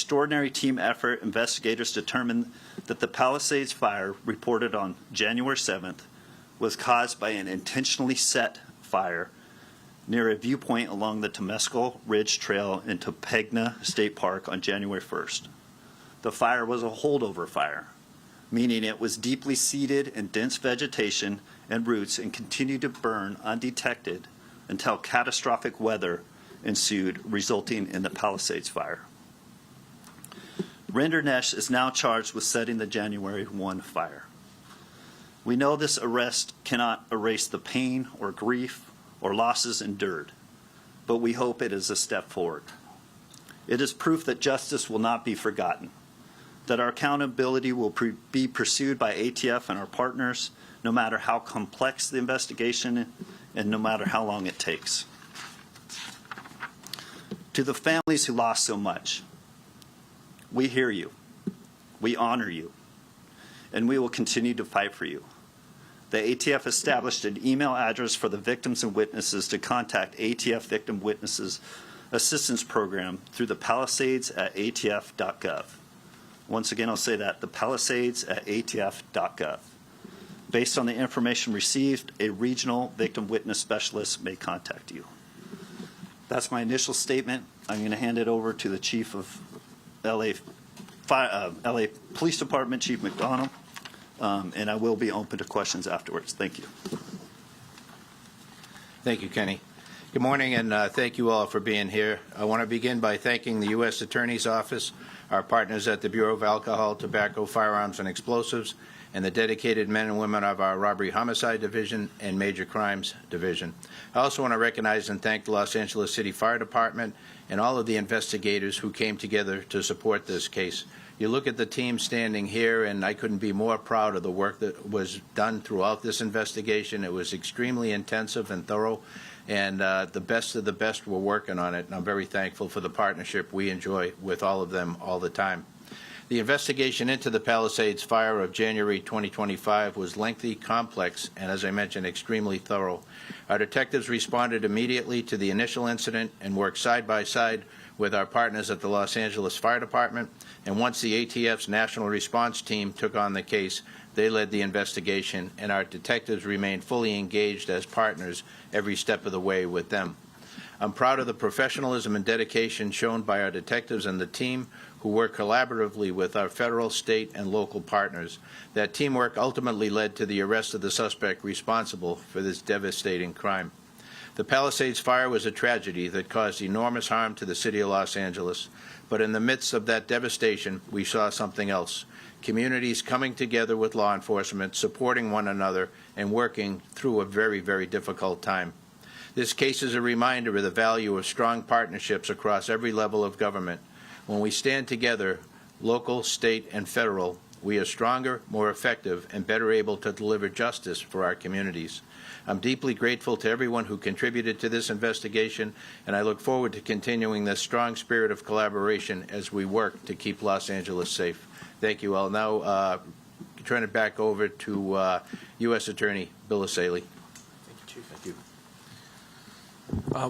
extraordinary team effort, investigators determined that the Palisades Fire, reported on January 7th, was caused by an intentionally set fire near a viewpoint along the Temescal Ridge Trail into Pegna State Park on January 1st. The fire was a holdover fire, meaning it was deeply seated in dense vegetation and roots and continued to burn undetected until catastrophic weather ensued, resulting in the Palisades Fire. Rendernesh is now charged with setting the January 1 fire. We know this arrest cannot erase the pain or grief or losses endured, but we hope it is a step forward. It is proof that justice will not be forgotten, that our accountability will be pursued by ATF and our partners, no matter how complex the investigation and no matter how long it takes. To the families who lost so much, we hear you, we honor you, and we will continue to fight for you. The ATF established an email address for the victims and witnesses to contact ATF Victim Witnesses Assistance Program through the Palisades@atf.gov. Once again, I'll say that, the Palisades@atf.gov. Based on the information received, a regional victim witness specialist may contact you. That's my initial statement. I'm going to hand it over to the Chief of LA Police Department, Chief McDonald, and I will be open to questions afterwards. Thank you. Thank you, Kenny. Good morning, and thank you all for being here. I want to begin by thanking the U.S. Attorney's Office, our partners at the Bureau of Alcohol, Tobacco, Firearms, and Explosives, and the dedicated men and women of our Robbery Homicide Division and Major Crimes Division. I also want to recognize and thank the Los Angeles City Fire Department and all of the investigators who came together to support this case. You look at the team standing here, and I couldn't be more proud of the work that was done throughout this investigation. It was extremely intensive and thorough, and the best of the best were working on it, and I'm very thankful for the partnership we enjoy with all of them all the time. The investigation into the Palisades Fire of January 2025 was lengthy, complex, and as I mentioned, extremely thorough. Our detectives responded immediately to the initial incident and worked side by side with our partners at the Los Angeles Fire Department, and once the ATF's National Response Team took on the case, they led the investigation, and our detectives remained fully engaged as partners every step of the way with them. I'm proud of the professionalism and dedication shown by our detectives and the team who work collaboratively with our federal, state, and local partners. That teamwork ultimately led to the arrest of the suspect responsible for this devastating crime. The Palisades Fire was a tragedy that caused enormous harm to the city of Los Angeles, but in the midst of that devastation, we saw something else. Communities coming together with law enforcement, supporting one another, and working through a very, very difficult time. This case is a reminder of the value of strong partnerships across every level of government. When we stand together, local, state, and federal, we are stronger, more effective, and better able to deliver justice for our communities. I'm deeply grateful to everyone who contributed to this investigation, and I look forward to continuing this strong spirit of collaboration as we work to keep Los Angeles safe. Thank you. I'll now turn it back over to U.S. Attorney Bill Asaley. Thank you, Chief. Thank you.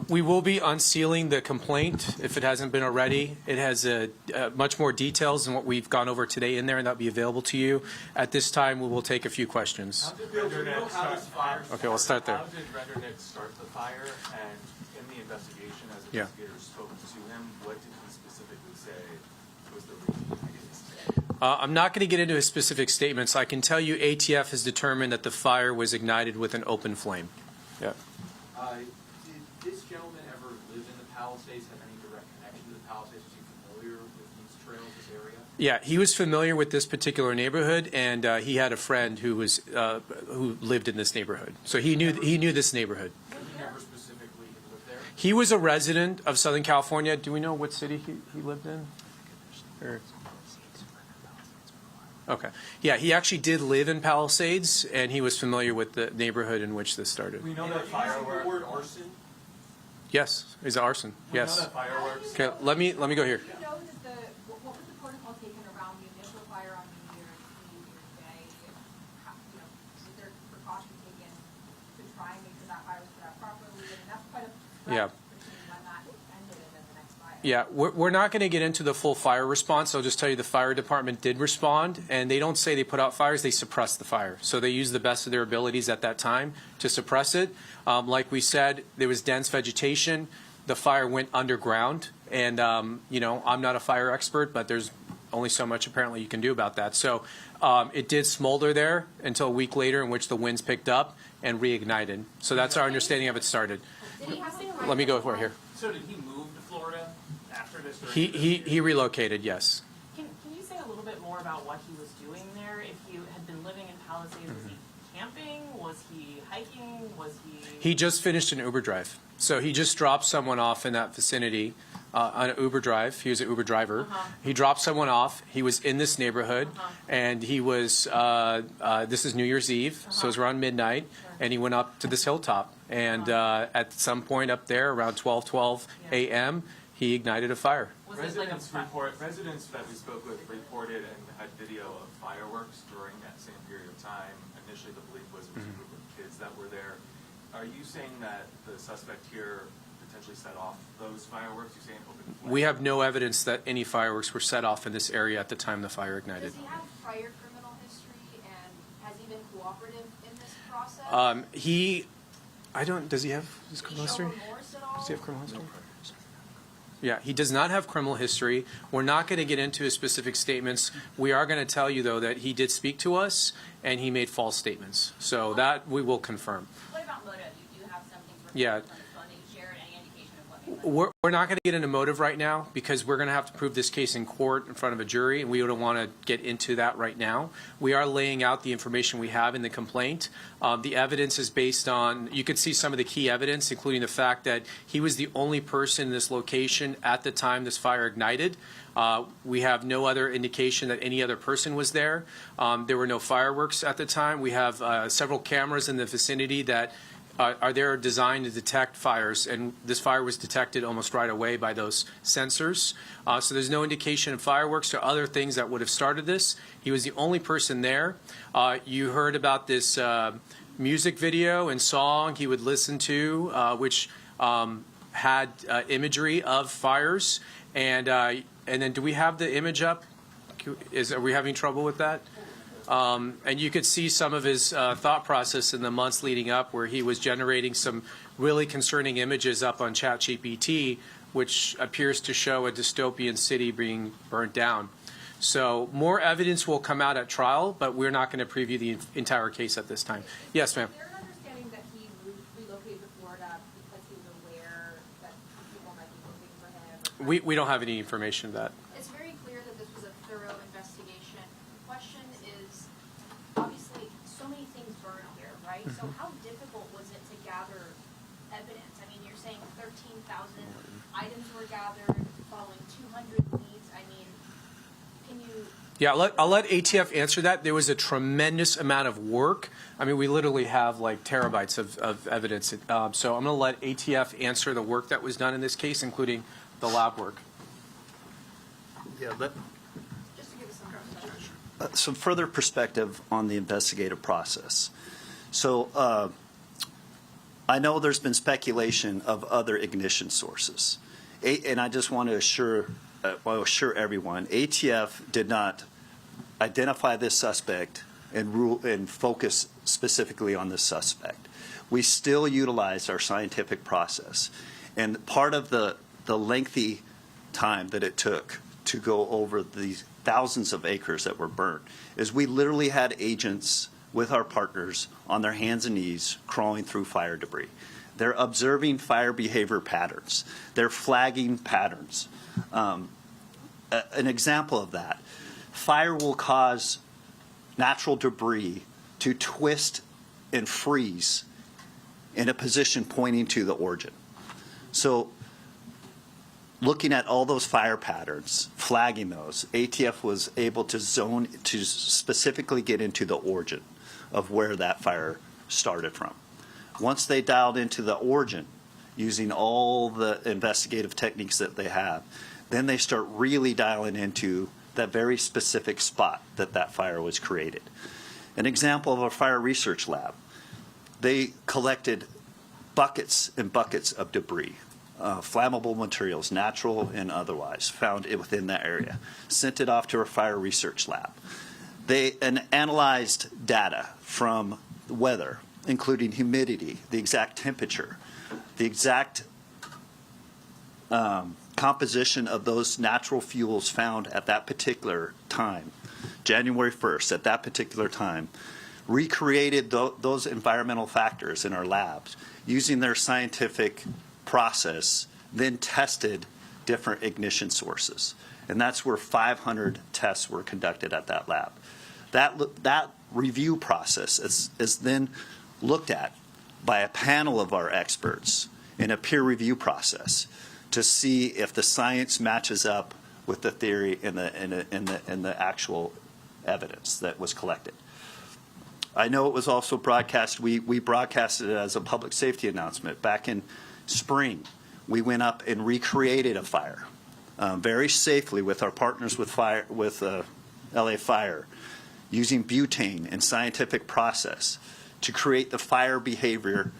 We will be unsealing the complaint if it hasn't been already. It has much more details than what we've gone over today in there, and that'll be available to you. At this time, we will take a few questions. Okay, we'll start there. How did Renderneck start the fire, and in the investigation, as investigators spoke to him, what did he specifically say was the reason behind it? I'm not going to get into his specific statements. I can tell you ATF has determined that the fire was ignited with an open flame. Yeah. Did this gentleman ever live in the Palisades, have any direct connection to the Palisades? Was he familiar with these trails, this area? Yeah, he was familiar with this particular neighborhood, and he had a friend who was who lived in this neighborhood. So he knew this neighborhood. He never specifically lived there? He was a resident of Southern California. Do we know what city he lived in? Or? Okay. Yeah, he actually did live in Palisades, and he was familiar with the neighborhood in which this started. We know that fireworks. The word arson? Yes, it's arson. Yes. We know that fireworks. Okay, let me go here. What was the protocol taken around the initial fire on New Year's Eve, New Year's Day? Was there precaution taken to try and make sure that fire was put out properly? And that's quite a Yeah. between when that ended and then the next fire. Yeah, we're not going to get into the full fire response. I'll just tell you the fire department did respond, and they don't say they put out fires, they suppress the fire. So they use the best of their abilities at that time to suppress it. Like we said, there was dense vegetation. The fire went underground, and, you know, I'm not a fire expert, but there's only so much apparently you can do about that. So it did smolder there until a week later, in which the winds picked up and reignited. So that's our understanding of it started. Did he have to Let me go over here. So did he move to Florida after this? or He relocated, yes. Can you say a little bit more about what he was doing there? If he had been living in Palisades, was he camping? Was he hiking? Was he? He just finished an Uber drive. So he just dropped someone off in that vicinity on an Uber drive. He was an Uber driver. He dropped someone off. He was in this neighborhood, and he was, this is New Year's Eve, so it was around midnight, and he went up to this hilltop. And at some point up there, around 12 a.m., he ignited a fire. Was it like a Residents that we spoke with reported and had video of fireworks during that same period of time. Initially, the belief was it was a group of kids that were there. Are you saying that the suspect here potentially set off those fireworks? You saying open flame? We have no evidence that any fireworks were set off in this area at the time the fire ignited. Does he have prior criminal history, and has he been cooperative in this process? Does he have his criminal Does he show history? remorse at all? Does he have criminal history? Yeah, he does not have criminal history. We're not going to get into his specific statements. We are going to tell you, though, that he did speak to us and he made false statements. So that we will confirm. What about motive? You do have some things Yeah. on this phone that you shared. Any indication of what he was? We're not going to get into motive right now because we're going to have to prove this case in court in front of a jury, and we don't want to get into that right now. We are laying out the information we have in the complaint. The evidence is based on, you could see some of the key evidence, including the fact that he was the only person in this location at the time this fire ignited. We have no other indication that any other person was there. There were no fireworks at the time. We have several cameras in the vicinity that are there designed to detect fires, and this fire was detected almost right away by those sensors. So there's no indication of fireworks or other things that would have started this. He was the only person there. You heard about this music video and song he would listen to, which had imagery of fires. And then do we have the image up? Are we having trouble with that? And you could see some of his thought process in the months leading up, where he was generating some really concerning images up on ChatGPT, which appears to show a dystopian city being burnt down. So more evidence will come out at trial, but we're not going to preview the entire case at this time. Yes, ma'am. Is there an understanding that he relocated to Florida because he was aware that people might be looking for him? We don't have any information of that. It's very clear that this was a thorough investigation. The question is, obviously, so many things burn here, right? So how difficult was it to gather evidence? I mean, you're saying 13,000 items were gathered following 200 leads. I mean, can you... Yeah, I'll let ATF answer that. There was a tremendous amount of work. I mean, we literally have like terabytes of evidence. So I'm going to let ATF answer the work that was done in this case, including the lab work. Yeah, Just to give us some perspective. some further perspective on the investigative process. So I know there's been speculation of other ignition sources. And I just want to assure everyone, ATF did not identify this suspect and focus specifically on this suspect. We still utilize our scientific process. And part of the lengthy time that it took to go over these thousands of acres that were burnt is we literally had agents with our partners on their hands and knees crawling through fire debris. They're observing fire behavior patterns. They're flagging patterns. An example of that, fire will cause natural debris to twist and freeze in a position pointing to the origin. So looking at all those fire patterns, flagging those, ATF was able to zone to specifically get into the origin of where that fire started from. Once they dialed into the origin, using all the investigative techniques that they have, then they start really dialing into that very specific spot that fire was created. An example of a fire research lab, they collected buckets and buckets of debris. flammable materials, natural and otherwise, found within that area. Sent it off to a fire research lab. They analyzed data from weather, including humidity, the exact temperature, the exact composition of those natural fuels found at that particular time, January 1st, at that particular time, recreated those environmental factors in our labs using their scientific process, then tested different ignition sources. And that's where 500 tests were conducted at that lab. That review process is then looked at by a panel of our experts in a peer review process to see if the science matches up with the theory and the actual evidence that was collected. I know it was also broadcast. We broadcasted it as a public safety announcement back in spring. We went up and recreated a fire very safely with our partners with LA Fire, using butane and scientific process to create the fire behavior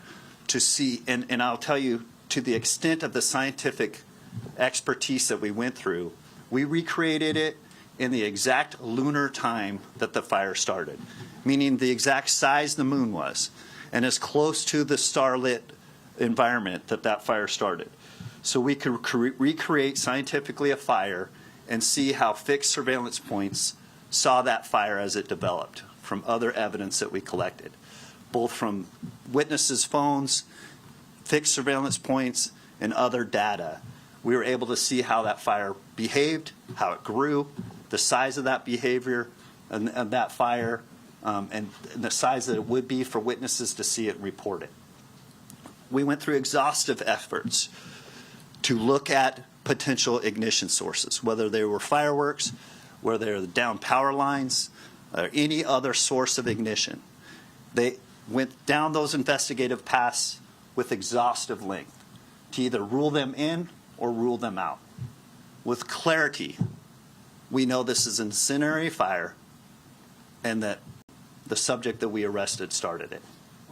to see. And I'll tell you, to the extent of the scientific expertise that we went through, we recreated it in the exact lunar time that the fire started, meaning the exact size the moon was, and as close to the starlit environment that fire started. So we could recreate scientifically a fire and see how fixed surveillance points saw that fire as it developed from other evidence that we collected, both from witnesses' phones, fixed surveillance points, and other data. We were able to see how that fire behaved, how it grew, the size of that behavior and that fire, and the size that it would be for witnesses to see it reported. We went through exhaustive efforts to look at potential ignition sources, whether they were fireworks, whether they were down power lines, or any other source of ignition. They went down those investigative paths with exhaustive length to either rule them in or rule them out. With clarity, we know this is an incendiary fire and that the subject that we arrested started it.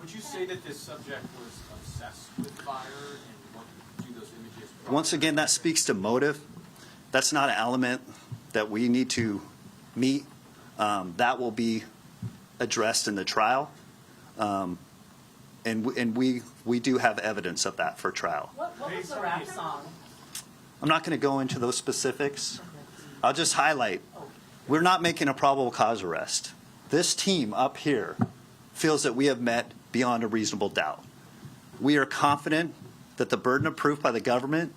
Would you say that this subject was obsessed with fire and wanted to do those images? Once again, that speaks to motive. That's not an element that we need to meet. That will be addressed in the trial. And we do have evidence of that for trial. What was the rap song? I'm not going to go into those specifics. I'll just highlight, we're not making a probable cause arrest. This team up here feels that we have met beyond a reasonable doubt. We are confident that the burden of proof by the government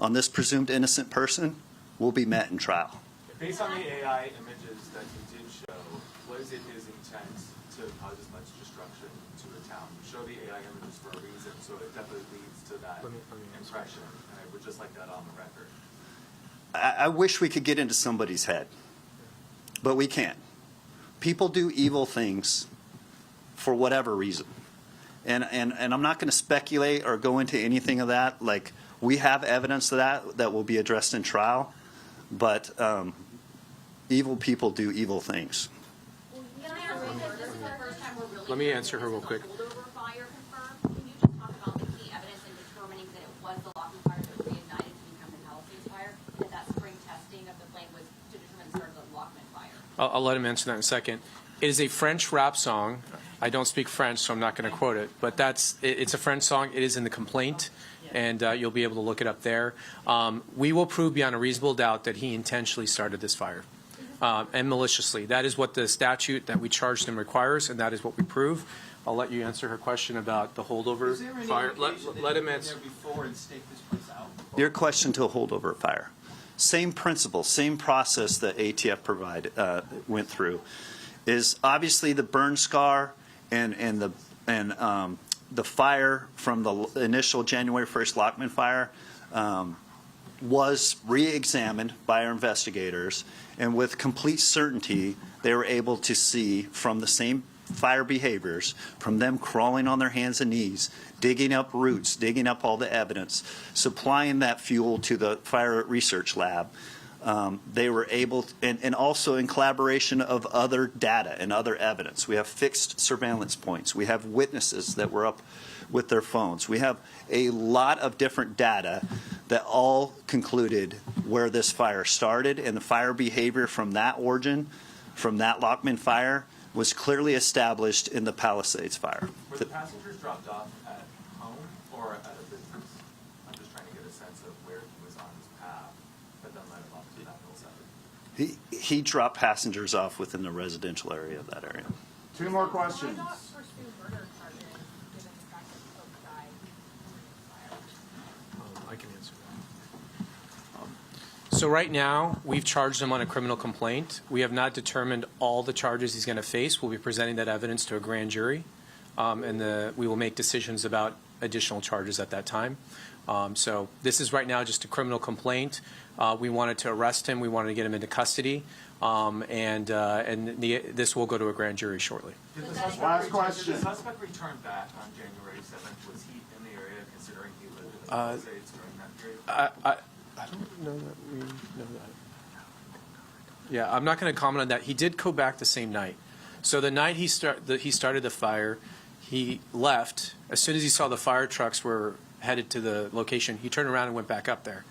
on this presumed innocent person will be met in trial. Based on the AI images that you did show, was it his intent to cause as much destruction to the town? You show the AI images for a reason, so it definitely leads to that impression. And I would just like that on the record. I wish we could get into somebody's head, but we can't. People do evil things for whatever reason. And I'm not going to speculate or go into anything of that. Like, we have evidence of that will be addressed in trial, but evil people do evil things. Let me answer her real quick. Holdover fire confirmed. Can you just talk about the key evidence in determining that it was the Lockwood fire that reignited to become the Palisades fire, and that spring testing of the flame was to determine the start of the Lockwood fire? I'll let him answer that in a second. It is a French rap song. I don't speak French, so I'm not going to quote it. But it's a French song. It is in the complaint, and you'll be able to look it up there. We will prove beyond a reasonable doubt that he intentionally started this fire and maliciously. That is what the statute that we charged him requires, and that is what we prove. I'll let you answer her question about the holdover Is there any fire. indication Let that him you were answer. there before and staked this place out? Your question to a holdover fire. Same principle, same process that ATF went through is obviously the burn scar and the fire from the initial January 1st Lockman fire was re-examined by our investigators, and with complete certainty they were able to see from the same fire behaviors, from them crawling on their hands and knees, digging up roots, digging up all the evidence, supplying that fuel to the fire research lab, They were able, and also in collaboration of other data and other evidence. We have fixed surveillance points. We have witnesses that were up with their phones. We have a lot of different data that all concluded where this fire started, and the fire behavior from that origin, from that Lockman fire, was clearly established in the Palisades fire. Were the passengers dropped off at home or at a business? I'm just trying to get a sense of where he was on his path that then led him up to that hillside. He dropped passengers off within the residential area of that area. Two more questions. Why not pursue murder charges, given the fact that Coke died in the fire? I can answer that. So right now, we've charged him on a criminal complaint. We have not determined all the charges he's going to face. We'll be presenting that evidence to a grand jury, and we will make decisions about additional charges at that time. So this is right now just a criminal complaint. We wanted to arrest him. We wanted to get him into custody, this will go to a grand jury shortly. Did the Last suspect question. Did the suspect return back on January 7th? Was he in the area considering he lived in the Palisades during that period? I don't know that we know that. Yeah, I'm not going to comment on that. He did go back the same night. So the night he started the fire, he left. As soon as he saw the fire trucks were headed to the location, he turned around and went back up there.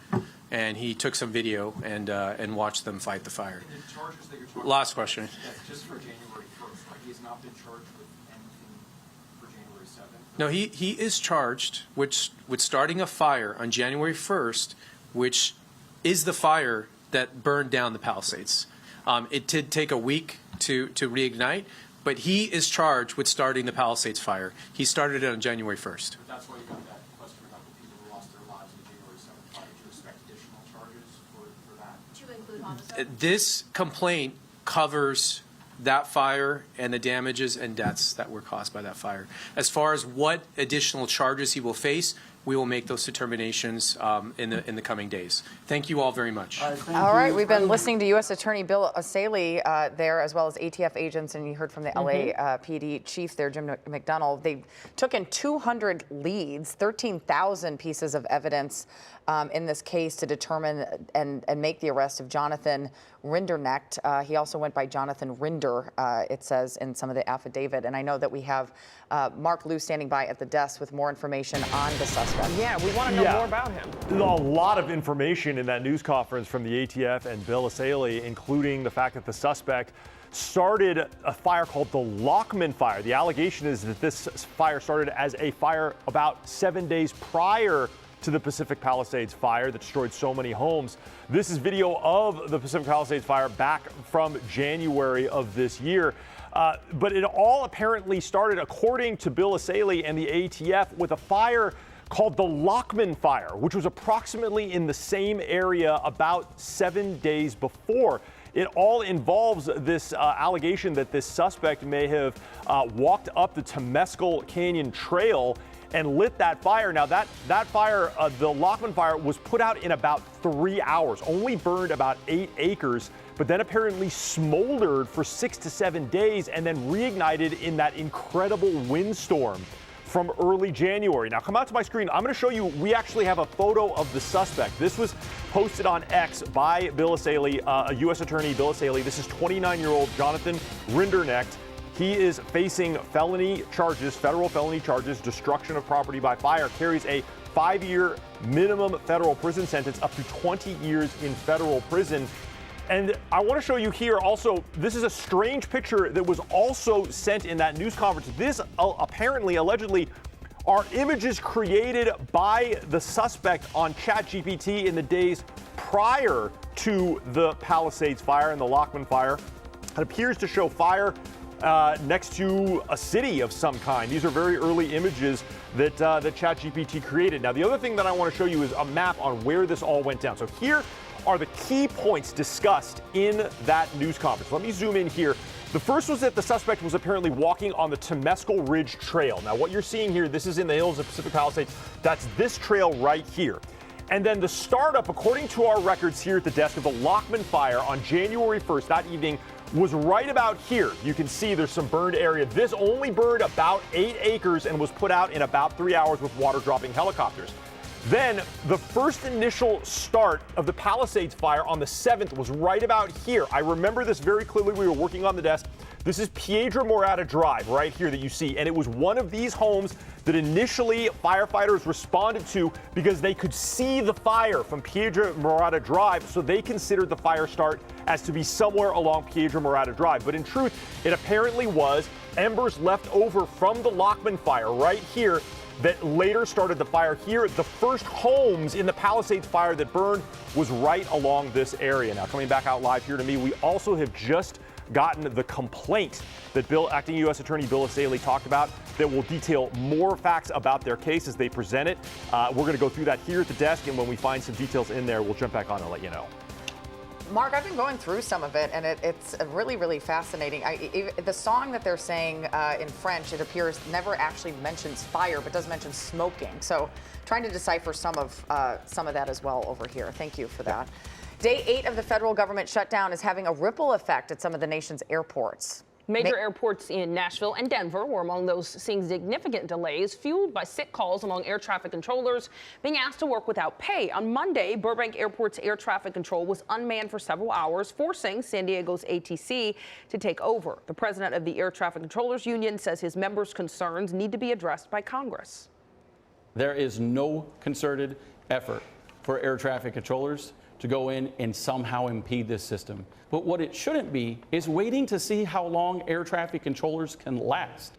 And he took some video and watched them fight the fire. And the charges that you're talking Last question. That's just for January 1st, right? He has not been charged with anything for January 7th? No, he is charged with starting a fire on January 1st, which is the fire that burned down the Palisades. It did take a week to reignite, but he is charged with starting the Palisades fire. He started it on January 1st. But that's why you got that question about the people who lost their lives in the January 7th fire. Do you expect additional charges for that? To include homicide? This complaint covers that fire and the damages and deaths that were caused by that fire. As far as what additional charges he will face, we will make those determinations in the coming days. Thank you all very much. All right, we've been listening to U.S. Attorney Bill Asaley there, as well as ATF agents, and you heard from the LAPD chief there, Jim McDonnell. They took in 200 leads, 13,000 pieces of evidence in this case to determine and make the arrest of Jonathan Rinderknecht. He also went by Jonathan Rinder, it says in some of the affidavit. And I know that we have Mark Liu standing by at the desk with more information on the suspect. Yeah, we want to know more about him. A lot of information in that news conference from the ATF and Bill Asaley, including the fact that the suspect started a fire called the Lockman fire. The allegation is that this fire started as a fire about 7 days prior to the Pacific Palisades fire that destroyed so many homes. This is video of the Pacific Palisades fire back from January of this year. But it all apparently started, according to Bill Asaley and the ATF, with a fire called the Lockman fire, which was approximately in the same area about 7 days before. It all involves this allegation that this suspect may have walked up the Temescal Canyon Trail and lit that fire. Now, that fire, the Lockman fire, was put out in about 3 hours, only burned about 8 acres, but then apparently smoldered for 6 to 7 days and then reignited in that incredible windstorm from early January. Now, come out to my screen. I'm going to show you, we actually have a photo of the suspect. This was posted on X by Bill Asaley, U.S. Attorney Bill Asaley. This is 29-year-old Jonathan Rinderknecht. He is facing felony charges, federal felony charges, destruction of property by fire, carries a 5-year minimum federal prison sentence, up to 20 years in federal prison. And I want to show you here also, this is a strange picture that was also sent in that news conference. This apparently, allegedly, are images created by the suspect on ChatGPT in the days prior to the Palisades fire and the Lockman fire. It appears to show fire next to a city of some kind. These are very early images that ChatGPT created. Now, the other thing that I want to show you is a map on where this all went down. So here are the key points discussed in that news conference. Let me zoom in here. The first was that the suspect was apparently walking on the Temescal Ridge Trail. Now, what you're seeing here, this is in the hills of Pacific Palisades. That's this trail right here. And then the startup, according to our records here at the desk, of the Lockman fire on January 1st, that evening, was right about here. You can see there's some burned area. This only burned about 8 acres and was put out in about 3 hours with water dropping helicopters. Then the first initial start of the Palisades fire on the 7th was right about here. I remember this very clearly. We were working on the desk. This is Piedra Morada Drive right here that you see, and it was one of these homes that initially firefighters responded to because they could see the fire from Piedra Morada Drive, so they considered the fire start as to be somewhere along Piedra Morada Drive. But in truth, it apparently was embers left over from the Lockman fire right here that later started the fire here. The first homes in the Palisades fire that burned was right along this area. Now, coming back out live here to me, we also have just gotten the complaint that Acting U.S. Attorney Bill Asaley talked about that will detail more facts about their case as they present it. We're going to go through that here at the desk, and when we find some details in there, we'll jump back on and let you know. Mark, I've been going through some of it, and it's really, really fascinating. The song that they're saying in French, it appears, never actually mentions fire, but does mention smoking. So trying to decipher some of that as well over here. Thank you for that. Day 8 of the federal government shutdown is having a ripple effect at some of the nation's airports. Major airports in Nashville and Denver were among those seeing significant delays, fueled by sick calls among air traffic controllers being asked to work without pay. On Monday, Burbank Airport's air traffic control was unmanned for several hours, forcing San Diego's ATC to take over. The president of the Air Traffic Controllers Union says his members' concerns need to be addressed by Congress. There is no concerted effort for air traffic controllers to go in and somehow impede this system. But what it shouldn't be is waiting to see how long air traffic controllers can last.